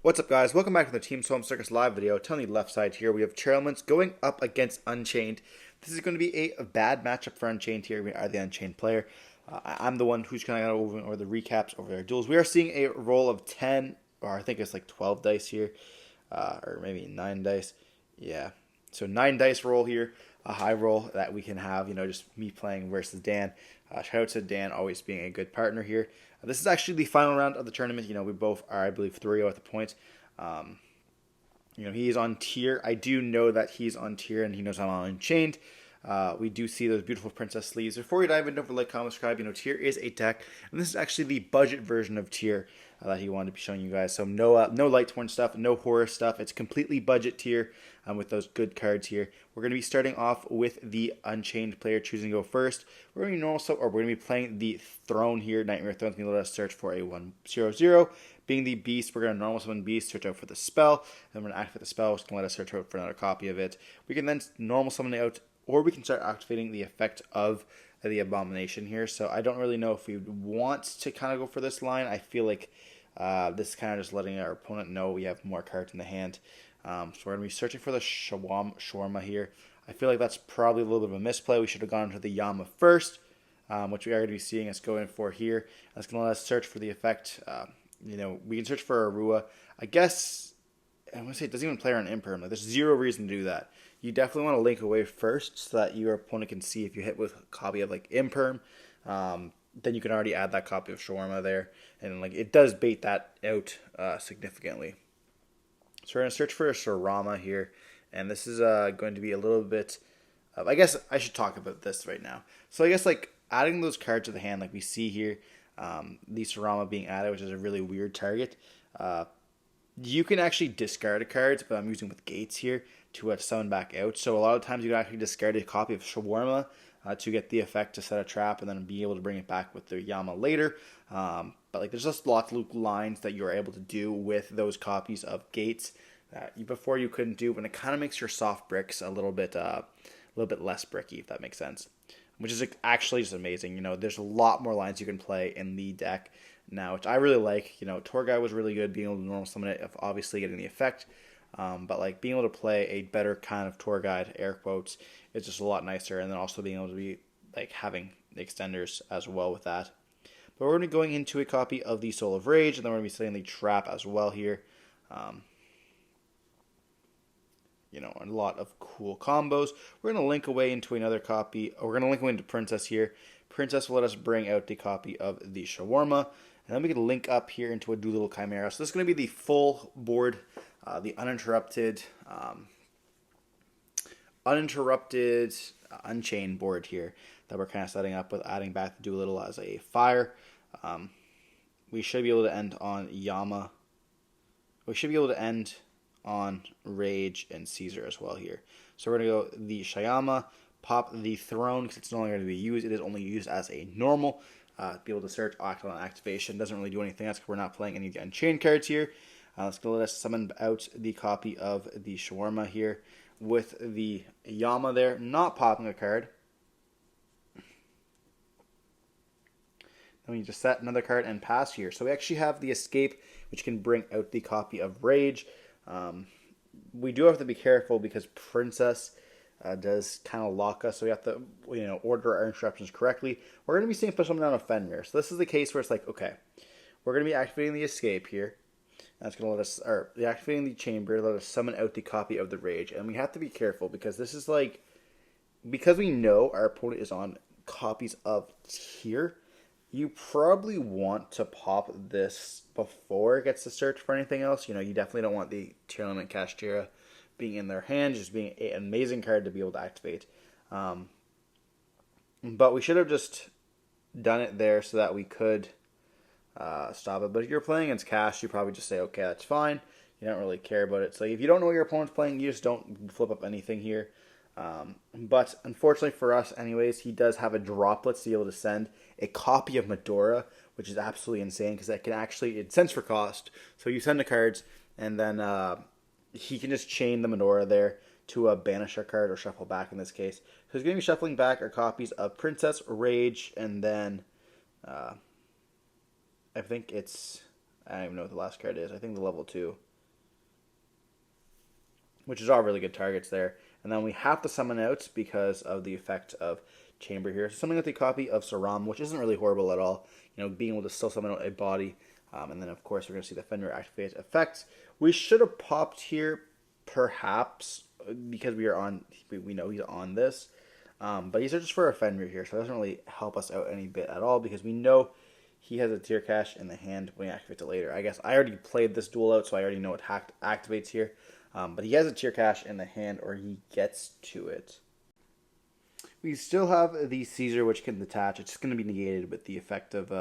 What's up, guys? Welcome back to the Team Solemn Circus live video. On the left side here, we have Tearlaments going up against Unchained. This is going to be a bad matchup for Unchained here. We are the Unchained player. I'm the one who's kind of over the recaps over their duels. We are seeing a roll of 10, or I think it's like 12 dice here, or maybe 9 dice. Yeah, so 9 dice roll here, a high roll that we can have, just me playing versus Dan. Shout out to Dan, always being a good partner here. This is actually the final round of the tournament. We both are, I believe, 3-0 at the point. He is on tier. I do know that he's on tier, and he knows I'm on Unchained. We do see those beautiful princess sleeves. Before we dive in, don't forget to like, comment, subscribe. Tier is a deck, and this is actually the budget version of tier that he wanted to be showing you guys. So no light torn stuff, no horror stuff. It's completely budget tier with those good cards here. We're going to be starting off with the Unchained player choosing to go first. We're going to be normal stuff, or we're going to be playing the Throne here. Nightmare Throne's going to let us search for a 1/0/0. Being the Beast, we're going to normal summon Beast, search out for the spell. Then we're going to activate the spell, which can let us search out for another copy of it. We can then normal summon it out, or we can start activating the effect of the Abomination here. So I don't really know if we want to kind of go for this line. I feel like this is kind of just letting our opponent know we have more cards in the hand. So we're going to be searching for the Shawarma here. I feel like that's probably a little bit of a misplay. We should have gone to the Yama first, which we are going to be seeing us going for here. That's going to let us search for the effect. We can search for Arua. I guess, I want to say it doesn't even play on Imperm. There's zero reason to do that. You definitely want to link away first so that your opponent can see if you hit with a copy of Imperm. Then you can already add that copy of Shawarma there. And it does bait that out significantly. So we're going to search for a Sarama here. And this is going to be a little bit of, I guess I should talk about this right now. So I guess adding those cards to the hand we see here, the Sarama being added, which is a really weird target. You can actually discard a card, but I'm using with Gates here to summon back out. So a lot of times you can actually discard a copy of Shawarma to get the effect to set a trap and then be able to bring it back with the Yama later. But there's just lots of lines that you're able to do with those copies of Gates that before you couldn't do, and it kind of makes your soft bricks a little bit less bricky, if that makes sense. Which is actually just amazing. There's a lot more lines you can play in the deck now, which I really like. Tour Guide was really good, being able to normal summon it, obviously getting the effect. But being able to play a better kind of Tour Guide, air quotes, is just a lot nicer. And then also being able to be having the extenders as well with that. But we're going to be going into a copy of the Soul of Rage, and then we're going to be setting the Trap as well here. A lot of cool combos. We're going to link away into another copy. We're going to link away into Princess here. Princess will let us bring out the copy of the Shawarma. And then we can link up here into a Doolittle Chimera. So this is going to be the full board, the uninterrupted Unchained board here that we're kind of setting up with adding back the Doolittle as a fire. We should be able to end on Yama. We should be able to end on Rage and Caesar as well here. So we're going to go the Shayama, pop the Throne because it's no longer going to be used. It is only used as a normal. Be able to search, act on activation. Doesn't really do anything else because we're not playing any of the Unchained cards here. Let's go let us summon out the copy of the Shawarma here with the Yama there, not popping a card. Then we just set another card and pass here. So we actually have the Escape, which can bring out the copy of Rage. We do have to be careful because Princess does kind of lock us, so we have to order our instructions correctly. We're going to be seeing special down a Fenrir. So this is the case where it's okay, we're going to be activating the Escape here. That's going to let us, or activating the Chamber, let us summon out the copy of the Rage. And we have to be careful because this is because we know our opponent is on copies of Tier, you probably want to pop this before it gets to search for anything else. You definitely don't want the Tearlaments Kashtira being in their hand, just being an amazing card to be able to activate. But we should have just done it there so that we could stop it. But if you're playing against Cash, you probably just say, okay, that's fine. You don't really care about it. So if you don't know what your opponent's playing, you just don't flip up anything here. But unfortunately for us anyways, he does have a Droplets to be able to send a copy of Medora, which is absolutely insane because that can it sends for cost. So you send the cards and then he can just chain the Medora there to banish our card or shuffle back in this case. So he's going to be shuffling back our copies of Princess, Rage, and then I think it's I don't even know what the last card is. I think the level 2. Which is all really good targets there. And then we have to summon out because of the effect of Chamber here. So something with the copy of Solemn, which isn't really horrible at all. You know, being able to still summon out a body. And then, of course, we're going to see the Fenrir activate effects. We should have popped here, perhaps, because we know he's on this. But these are just for a Fenrir here, so it doesn't really help us out any bit at all, because we know he has a Tear Cache in the hand when he activates it later. I guess I already played this duel out, so I already know it activates here. But he has a Tear Cache in the hand, or he gets to it. We still have the Caesar, which can detach. It's just going to be negated with the effect of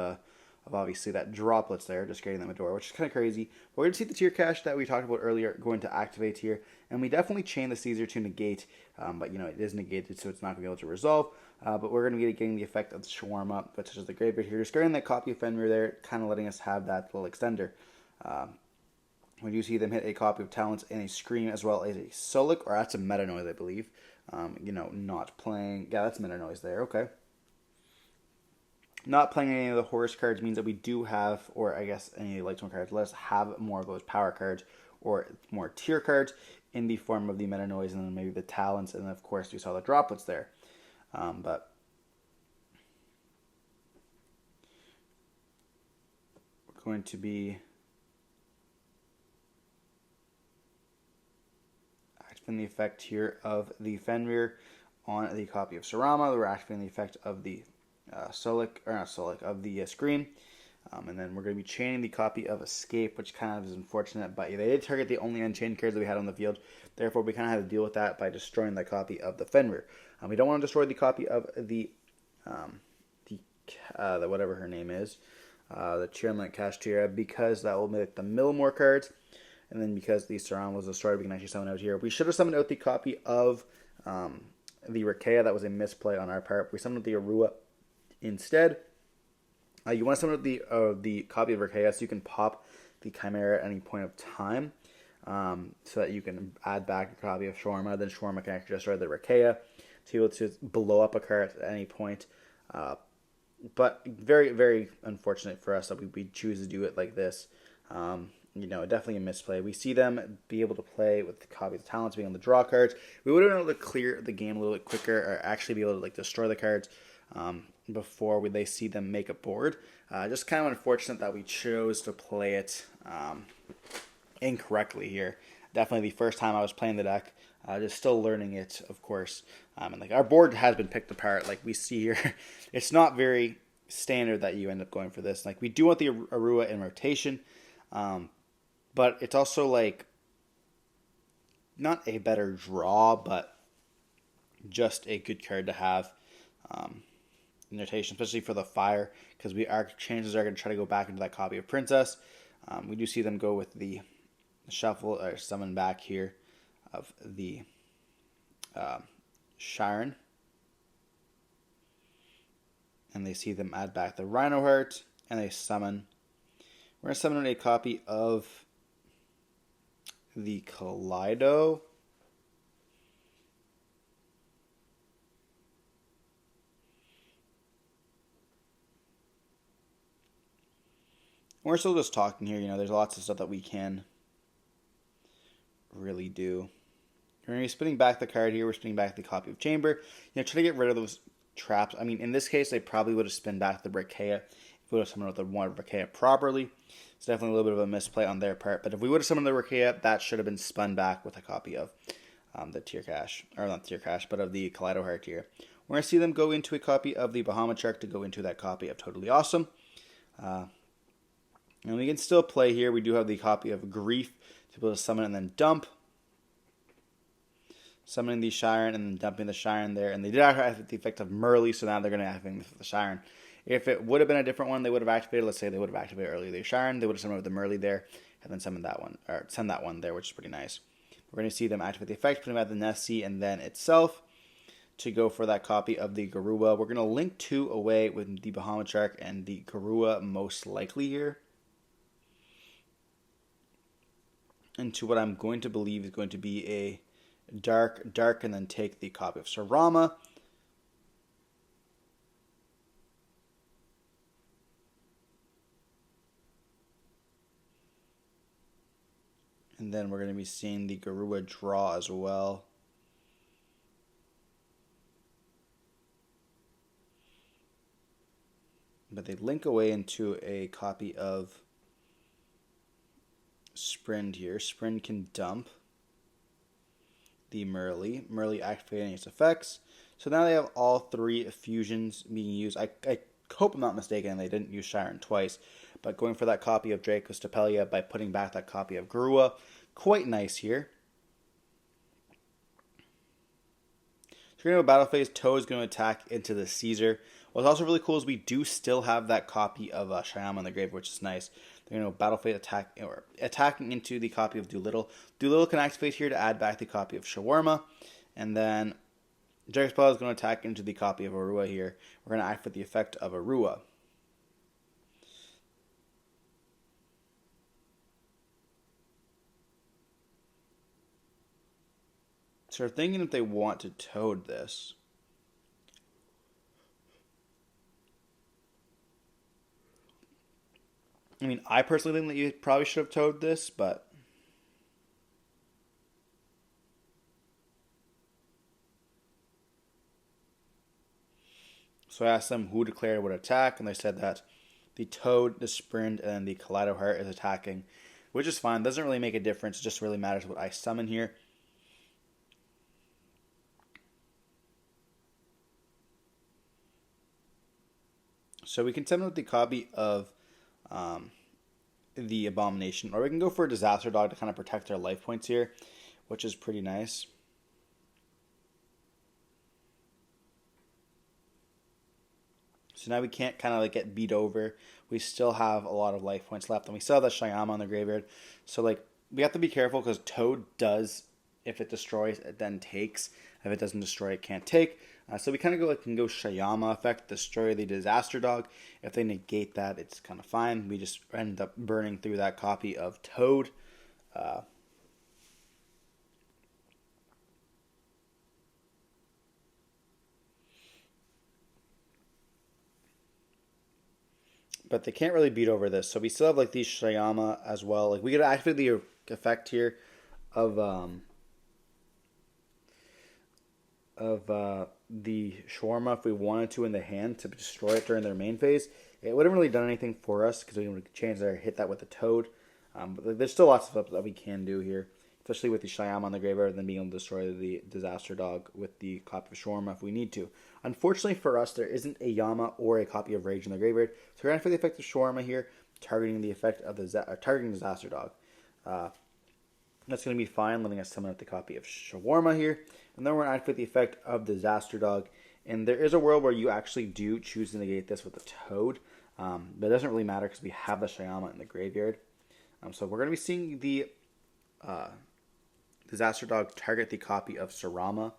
obviously that droplets there, just getting them a door, which is kind of crazy. We're going to see the Tear Cache that we talked about earlier going to activate here, and we definitely chain the Caesar to negate, but you know, it is negated, so it's not going to be able to resolve. But we're going to be getting the effect of the Shawarma, which is the graveyard here, just getting that copy of Fenrir there, kind of letting us have that little extender. We do see them hit a copy of Talents and a Scream, as well as a Solik, or that's a Meta Noise, I believe. You know, not playing, yeah, that's Meta Noise there, okay. Not playing any of the Horus cards means that we do have, or I guess any Lightstone cards, let us have more of those power cards, or more tier cards, in the form of the Meta Noise, and then maybe the Talents, and then of course we saw the droplets there. But we're going to be activating the effect here of the Fenrir on the copy of Sarama. We're activating the effect of the of the Scream. And then we're going to be chaining the copy of Escape, which kind of is unfortunate, but they did target the only Unchained cards that we had on the field. Therefore, we kind of had to deal with that by destroying the copy of the Fenrir. We don't want to destroy the copy of the whatever her name is, the Tearlaments Kashtira, because that will make the mill more cards. And then because the Saran was destroyed, we can actually summon out here. We should have summoned out the copy of the Rakea. That was a misplay on our part. We summoned the Arua instead. You want to summon the copy of Rakea so you can pop the Chimera at any point of time, so that you can add back a copy of Shawarma. Then Shawarma can actually destroy the Rakea to be able to blow up a card at any point. But very, very unfortunate for us that we choose to do it like this. You know, definitely a misplay. We see them be able to play with the copy of the Talents, being able to draw cards. We would have been able to clear the game a little bit quicker, or actually be able to destroy the cards before they see them make a board. Just kind of unfortunate that we chose to play it incorrectly here. Definitely the first time I was playing the deck, just still learning it, of course. And our board has been picked apart, like we see here. It's not very standard that you end up going for this. We do want the Arua in rotation, but it's also not a better draw, but just a good card to have in rotation, especially for the fire, because our chances are going to try to go back into that copy of Princess. We do see them go with the shuffle or summon back here of the Shiren, and they see them add back the Rhino Heart, and they summon. We're going to summon a copy of the Kaleido. We're still just talking here, there's lots of stuff that we can really do. We're going to be spinning back the card here. We're spinning back the copy of Chamber. Try to get rid of those traps. I mean, in this case, they probably would have spun back the Rakea if we would have summoned the one Rakea properly. It's definitely a little bit of a misplay on their part. But if we would have summoned the Rakea, that should have been spun back with a copy of the Tear Cache. Or not Tear Cache, but of the Kaleido Heart here. We're going to see them go into a copy of the Bahamut Shark to go into that copy of Totally Awesome. And we can still play here. We do have the copy of Grief to be able to summon and then dump. Summoning the Shiren and then dumping the Shiren there. And they did have the effect of Merly, so now they're going to activate the Shiren. If it would have been a different one, they would have activated. Let's say they would have activated earlier the Shiren. They would have summoned the Merly there and then summoned that one, or send that one there, which is pretty nice. We're going to see them activate the effect, putting out the Nessie and then itself to go for that copy of the Garua. We're going to link 2 away with the Bahamut Shark and the Garua most likely here, into what I'm going to believe is going to be a dark, and then take the copy of Sarama. And then we're going to be seeing the Garua draw as well. But they link away into a copy of Sprint here. Sprint can dump the Merly activating its effects. So now they have all three fusions being used. I hope I'm not mistaken, they didn't use Shiren twice. But going for that copy of Draco's Tapelia by putting back that copy of Garua. Quite nice here. So we're going to have a battle phase. Toad is going to attack into the Caesar. What's also really cool is we do still have that copy of Shyama in the grave, which is nice. They're going to battle phase attack, or attacking into the copy of Doolittle. Doolittle can activate here to add back the copy of Shawarma. And then Draco's Tapelia is going to attack into the copy of Arua here. We're going to activate the effect of Arua. So we're thinking if they want to Toad this. I mean, I personally think that you probably should have Toad this, but so I asked them who declared would attack, and they said that the Toad, the Sprint, and the Kaleido Heart is attacking, which is fine. Doesn't really make a difference. It just really matters what I summon here. So we can summon with the copy of the Abomination, or we can go for a Disaster Dog to kind of protect our life points here, which is pretty nice. So now we can't kind of like get beat over. We still have a lot of life points left, and we still have the Shyama on the graveyard. So like we have to be careful because Toad does, if it destroys, it then takes. If it doesn't destroy, it can't take. So we kind of can go Shyama effect, destroy the Disaster Dog. If they negate that, it's kind of fine. We just end up burning through that copy of Toad. But they can't really beat over this. So we still have like these Shyama as well. Like we could activate the effect here of the Shawarma if we wanted to in the hand to destroy it during their main phase. It wouldn't really done anything for us because we would change there, hit that with the Toad. But there's still lots of stuff that we can do here, especially with the Shyama on the graveyard and then being able to destroy the Disaster Dog with the copy of Shawarma if we need to. Unfortunately for us, there isn't a Yama or a copy of Rage in the graveyard, so we're going for the effect of Shawarma here, targeting the effect of the targeting Disaster Dog. That's going to be fine, letting us summon up the copy of Shawarma here. And then we're going to activate the effect of Disaster Dog. And there is a world where you actually do choose to negate this with the Toad. But it doesn't really matter because we have the Shyama in the graveyard. So we're going to be seeing the Disaster Dog target the copy of Sarama.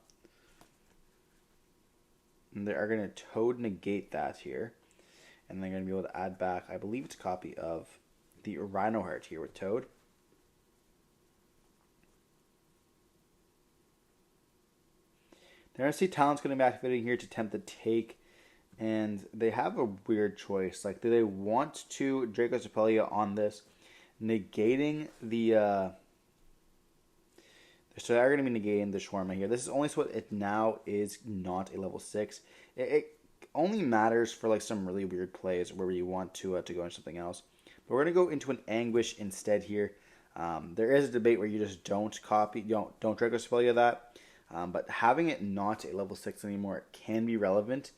And they are going to Toad negate that here. And they're going to be able to add back, I believe it's a copy of the Rhino Heart here with Toad. The RC Talent's going to be activating here to attempt to take, and they have a weird choice. Like, do they want to Draco's Tapelia on this, negating the, so they're going to be negating the Shawarma here. This is only so it now is not a level 6. It only matters for, like, some really weird plays where you want to go into something else. But we're going to go into an Anguish instead here. There is a debate where you just don't Draco's Tapelia that. But having it not a level 6 anymore, it can be relevant.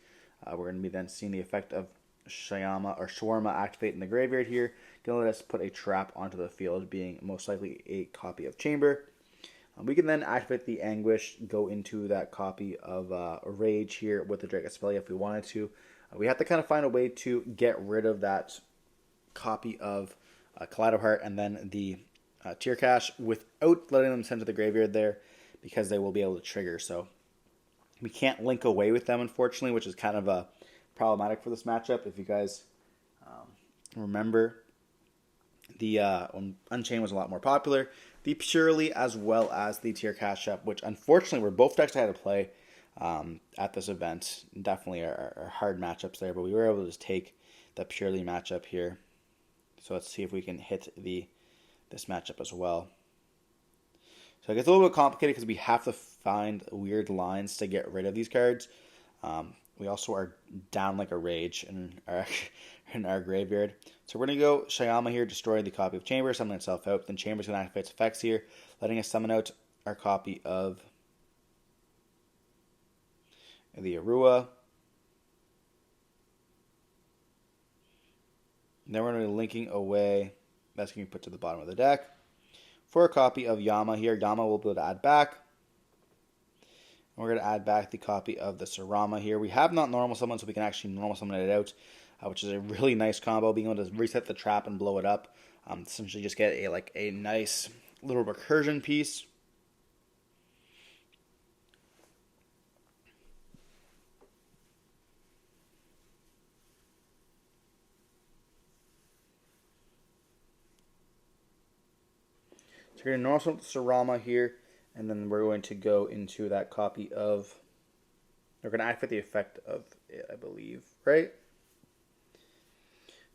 We're going to be then seeing the effect of Shyama or Shawarma activate in the graveyard here. Going to let us put a trap onto the field, being most likely a copy of Chamber. We can then activate the Anguish, go into that copy of Rage here with the Draco's Tapelia if we wanted to. We have to kind of find a way to get rid of that copy of Kaleido Heart and then the Tier Cache without letting them send to the graveyard there, because they will be able to trigger. So we can't link away with them, unfortunately, which is kind of problematic for this matchup. If you guys remember, the Unchained was a lot more popular. The Purely as well as the Tier Cache up, which unfortunately were both decks I had to play at this event. Definitely are hard matchups there, but we were able to just take the Purely matchup here. So let's see if we can hit this matchup as well. So it gets a little bit complicated because we have to find weird lines to get rid of these cards. We also are down like a rage in our in our graveyard. So we're going to go Shyama here, destroy the copy of Chamber, summon itself out. Then Chamber's going to activate its effects here, letting us summon out our copy of the Arua. And then we're going to be linking away. That's going to be put to the bottom of the deck. For a copy of Yama here, Yama will be able to add back. And we're going to add back the copy of the Sarama here. We have not normal summon, so we can actually normal summon it out, which is a really nice combo. Being able to reset the trap and blow it up. Essentially just get a nice little recursion piece. So we're going to normal summon the Sarama here, and then we're going to go into that copy of... We're going to activate the effect of it, I believe, right?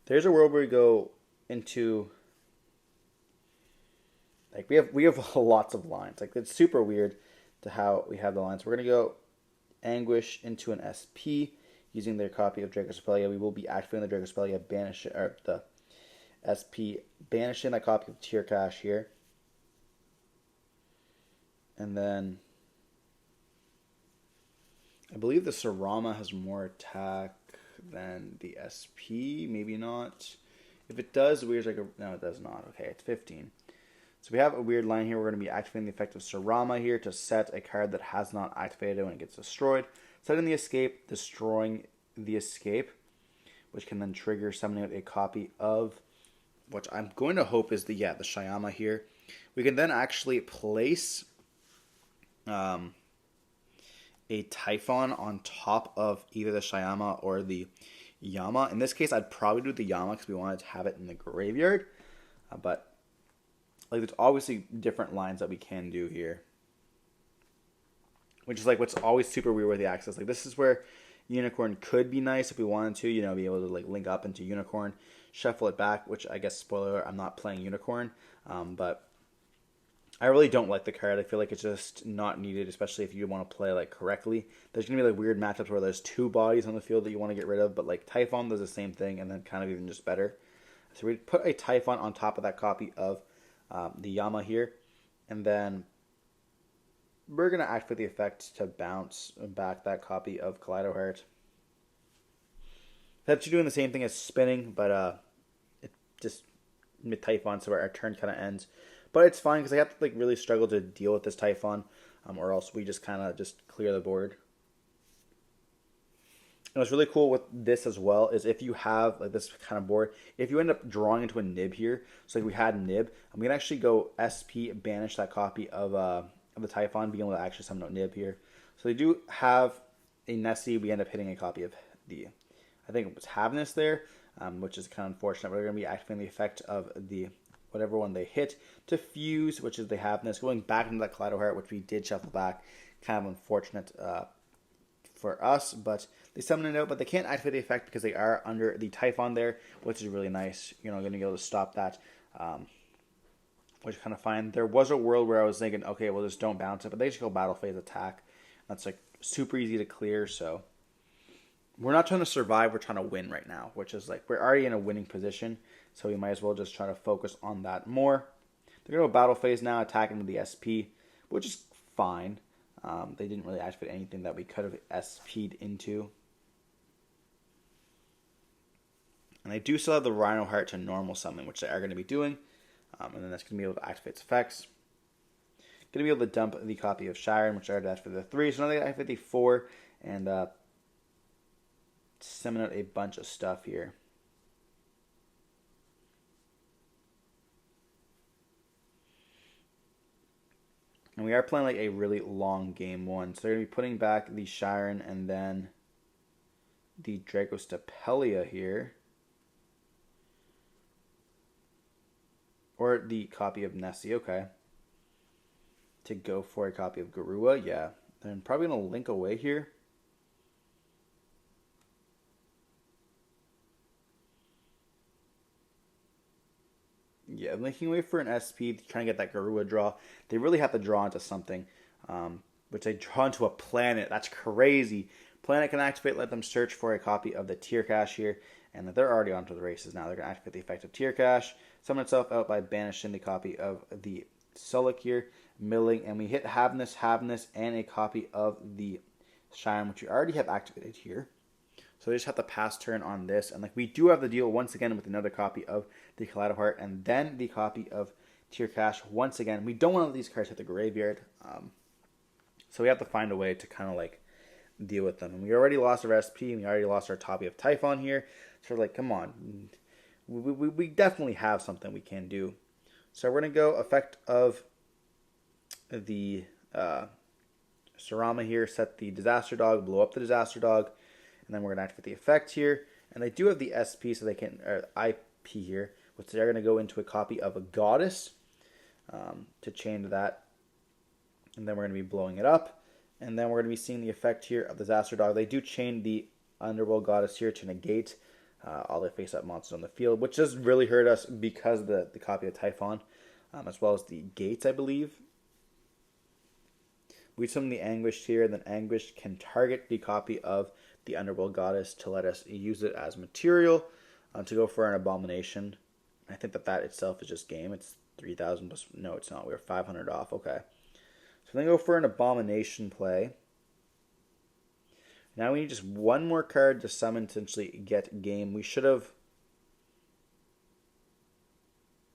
There's a world where we go into... Like, we have lots of lines. Like, it's super weird to how we have the lines. We're going to go Anguish into an SP using their copy of Dracospelia. We will be activating the Dracospelia, or the SP, banishing that copy of Tearcash here. And then I believe the Sarama has more attack than the SP. Maybe not. If it does, weird like a... No, it does not. Okay, it's 15. So we have a weird line here. We're going to be activating the effect of Sarama here to set a card that has not activated when it gets destroyed. Setting the escape, destroying the escape, which can then trigger summoning out a copy of, which I'm going to hope is the Shyama here. We can then actually place a Typhon on top of either the Shyama or the Yama. In this case, I'd probably do the Yama because we wanted to have it in the graveyard. But like, there's obviously different lines that we can do here, which is like what's always super weird with the access. Like, this is where Unicorn could be nice if we wanted to, you know, be able to like link up into Unicorn, shuffle it back. Which I guess, spoiler alert, I'm not playing Unicorn, but I really don't like the card. I feel like it's just not needed, especially if you want to play like correctly. There's going to be like weird matchups where there's two bodies on the field that you want to get rid of, but like Typhon does the same thing and then kind of even just better. So we put a Typhon on top of that copy of the Yama here, and then we're going to activate the effect to bounce back that copy of Kaleido Heart. That's doing the same thing as spinning, but it just mid Typhon, so our turn kind of ends. But it's fine because I have to like really struggle to deal with this Typhon, or else we just kind of just clear the board. And what's really cool with this as well is if you have like this kind of board, if you end up drawing into a Nib here, so like we had Nib, I'm gonna actually go SP banish that copy of the Typhon, being able to actually summon out Nib here. So they do have a Nessie. We end up hitting a copy of the, I think it was Havness there, which is kind of unfortunate. We're gonna be activating the effect of the whatever one they hit to fuse, which is the Havness, going back into that Kaleido Heart, which we did shuffle back. Kind of unfortunate for us, but they summon it out, but they can't activate the effect because they are under the Typhon there, which is really nice. You know, going to be able to stop that, which is kind of fine. There was a world where I was thinking, okay, well, just don't bounce it, but they just go battle phase attack. That's like super easy to clear, so we're not trying to survive, we're trying to win right now, which is like, we're already in a winning position, so we might as well just try to focus on that more. They're going to go battle phase now, attacking with the SP, which is fine. They didn't really activate anything that we could have SP'd into. And they do still have the Rhino Heart to normal summon, which they are going to be doing. And then that's going to be able to activate its effects. Going to be able to dump the copy of Sharon, which I already activated the 3. So now they activate the 4 and summon out a bunch of stuff here. And we are playing like a really long game one. So they're going to be putting back the Sharon and then the Dracostepelia here. Or the copy of Nessie, okay. To go for a copy of Garua, yeah. Then probably going to link away here. Yeah, I'm making way for an SP, trying to get that Garua draw. They really have to draw into something, which they draw into a planet. That's crazy. Planet can activate, let them search for a copy of the Tear Cache here, and they're already onto the races now. They're going to activate the effect of Tear Cache, summon itself out by banishing the copy of the Sullic here, milling, and we hit Havness, and a copy of the Shine, which we already have activated here. So they just have to pass turn on this, and like we do have the deal once again with another copy of the Kaleido Heart, and then the copy of Tear Cache once again. We don't want to let these cards hit the graveyard, so we have to find a way to kind of like deal with them. And we already lost our SP, and we already lost our copy of Typhon here. So we're like, come on, we definitely have something we can do. So we're going to go effect of the Sarama here, set the Disaster Dog, blow up the Disaster Dog, and then we're going to activate the effect here. And they do have the SP, so they can, or IP here, which they're going to go into a copy of a Goddess to chain to that. And then we're going to be blowing it up. And then we're going to be seeing the effect here of the Disaster Dog. They do chain the Underworld Goddess here to negate all the face-up monsters on the field, which does really hurt us because of the copy of Typhon, as well as the Gates, I believe. We summon the Anguish here, and then Anguish can target the copy of the Underworld Goddess to let us use it as material to go for an Abomination. I think that itself is just game. It's 3,000 plus. No, it's not. We're 500 off. Okay. So then go for an Abomination play. Now we need just one more card to summon to essentially get game. We should have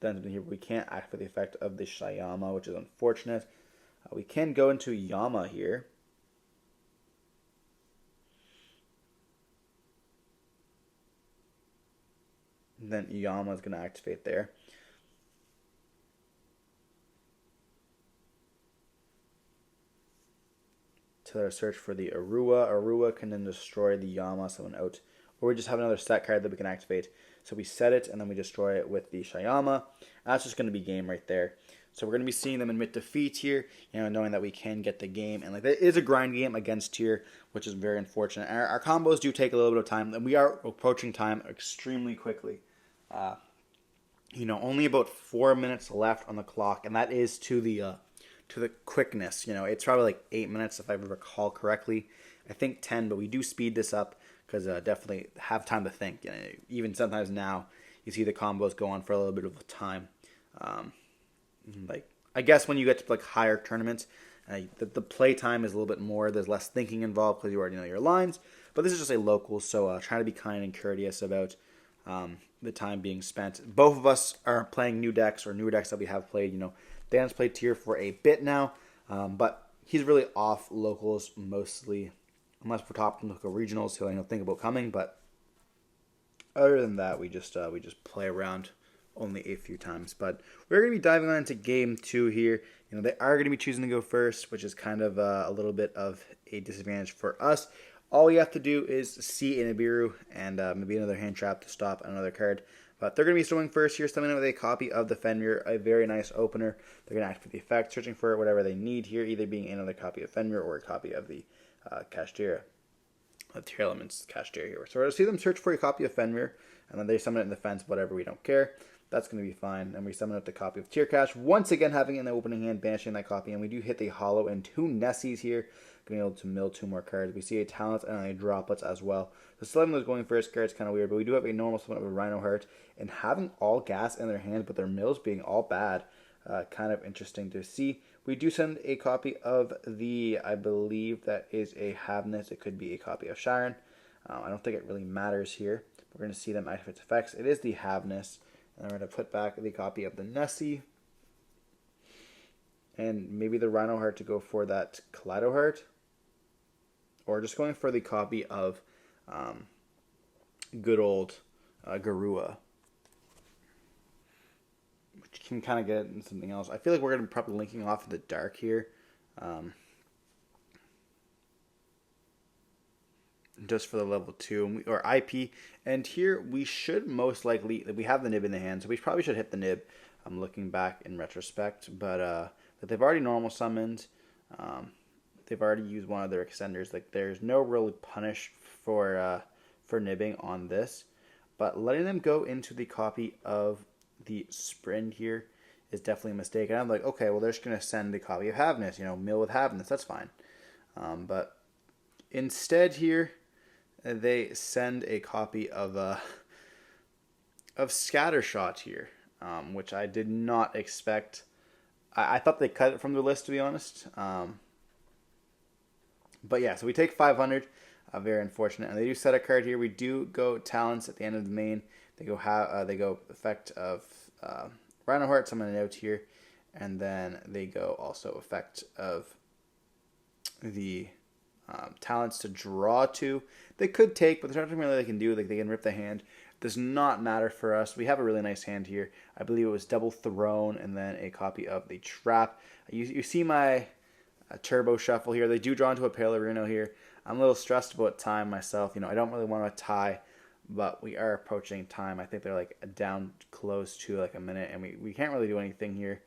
done something here, but we can't activate the effect of the Shayama, which is unfortunate. We can go into Yama here. And then Yama is going to activate there. To their search for the Arua. Arua can then destroy the Yama, summon out. Or we just have another set card that we can activate. So we set it, and then we destroy it with the Shayama. That's just going to be game right there. So we're going to be seeing them admit defeat here, knowing that we can get the game. And like it is a grind game against tier, which is very unfortunate. And our combos do take a little bit of time, and we are approaching time extremely quickly. Only about 4 minutes left on the clock, and that is to the quickness. It's probably like 8 minutes if I recall correctly. I think 10, but we do speed this up because definitely have time to think. Even sometimes now, you see the combos go on for a little bit of time. I guess when you get to like higher tournaments, the play time is a little bit more. There's less thinking involved because you already know your lines. But this is just a local, so try to be kind and courteous about the time being spent. Both of us are playing new decks or newer decks that we have played. Dan's played tier for a bit now, but he's really off locals mostly, unless we're top local regionals. He'll think about coming, but other than that, we just play around only a few times. But we're going to be diving on into game 2 here. They are going to be choosing to go first, which is kind of a little bit of a disadvantage for us. All you have to do is see a Nibiru and maybe another hand trap to stop another card. But they're going to be going first here, summoning with a copy of the Fenrir, a very nice opener. They're going to activate the effect, searching for whatever they need here, either being another copy of Fenrir or a copy of the Kashtira. Tearlaments Kashtira here. So we're going to see them search for a copy of Fenrir, and then they summon it in defense, whatever, we don't care. That's going to be fine. And we summon up the copy of Tear Cache, once again having it in the opening hand, banishing that copy. And we do hit the Hollow and 2 Nessies here, being able to mill 2 more cards. We see a Talent and a Droplets as well. So Solemn was going first card is kind of weird, but we do have a normal summon of a Rhino Heart. And having all gas in their hands, but their mills being all bad, kind of interesting to see. We do send a copy of the, I believe that is a Havness. It could be a copy of Sharon. I don't think it really matters here. We're going to see them activate effects. It is the Havness. And we're going to put back the copy of the Nessie. And maybe the Rhino Heart to go for that Kaleido Heart. Or just going for the copy of good old Garua. Which can kind of get into something else. I feel like we're going to be probably linking off of the dark here. Just for the level 2 or IP. And here we should most likely, we have the nib in the hand, so we probably should hit the nib. I'm looking back in retrospect, but they've already normal summoned. They've already used one of their extenders. Like there's no real punish for nibbing on this, but letting them go into the copy of the sprint here is definitely a mistake. And I'm like, okay, well, they're just going to send a copy of Havness, mill with Havness. That's fine. But instead here, they send a copy of Scattershot here, which I did not expect. I thought they cut it from the list, to be honest. But yeah, so we take 500. Very unfortunate. And they do set a card here. We do go Talents at the end of the main. They go effect of Rhino Heart, summon it out here. And then they go also effect of the Talents to draw 2. They could take, but there's nothing really they can do. Like, they can rip the hand. Does not matter for us. We have a really nice hand here. I believe it was Double Throne and then a copy of the Trap. You see my Turbo Shuffle here. They do draw into a Pellerino here. I'm a little stressed about time myself. I don't really want to tie, but we are approaching time. I think they're like down close to like a minute, and we can't really do anything here.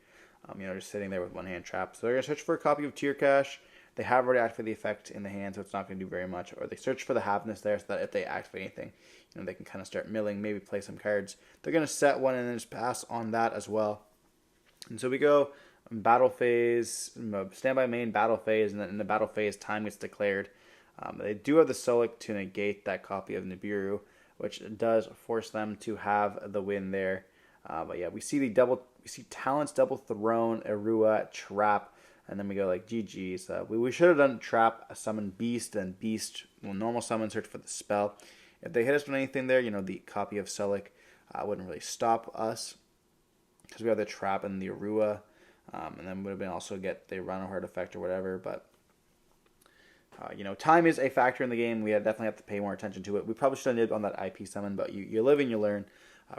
Just sitting there with one hand trapped. So they're going to search for a copy of Tear Cash. They have already activated the effect in the hand, so it's not going to do very much. Or they search for the Havness there, so that if they activate anything, they can kind of start milling, maybe play some cards. They're going to set one and then just pass on that as well. And so we go battle phase, standby main, battle phase, and then in the battle phase, time gets declared. They do have the Solic to negate that copy of Nibiru, which does force them to have the win there. But yeah, we see Talents, Double Throne, Arua, Trap, and then we go like GG's. We should have done Trap, Summon Beast, and Beast will normal summon, search for the spell. If they hit us with anything there, the copy of Solic wouldn't really stop us because we have the Trap and the Arua, and then would have been also get the Rhino Heart effect or whatever, but time is a factor in the game. We definitely have to pay more attention to it. We probably should have ended on that IP summon, but you live and you learn.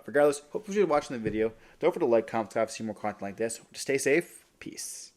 Regardless, hope you're watching the video. Don't forget to like, comment, subscribe, see more content like this. Stay safe. Peace.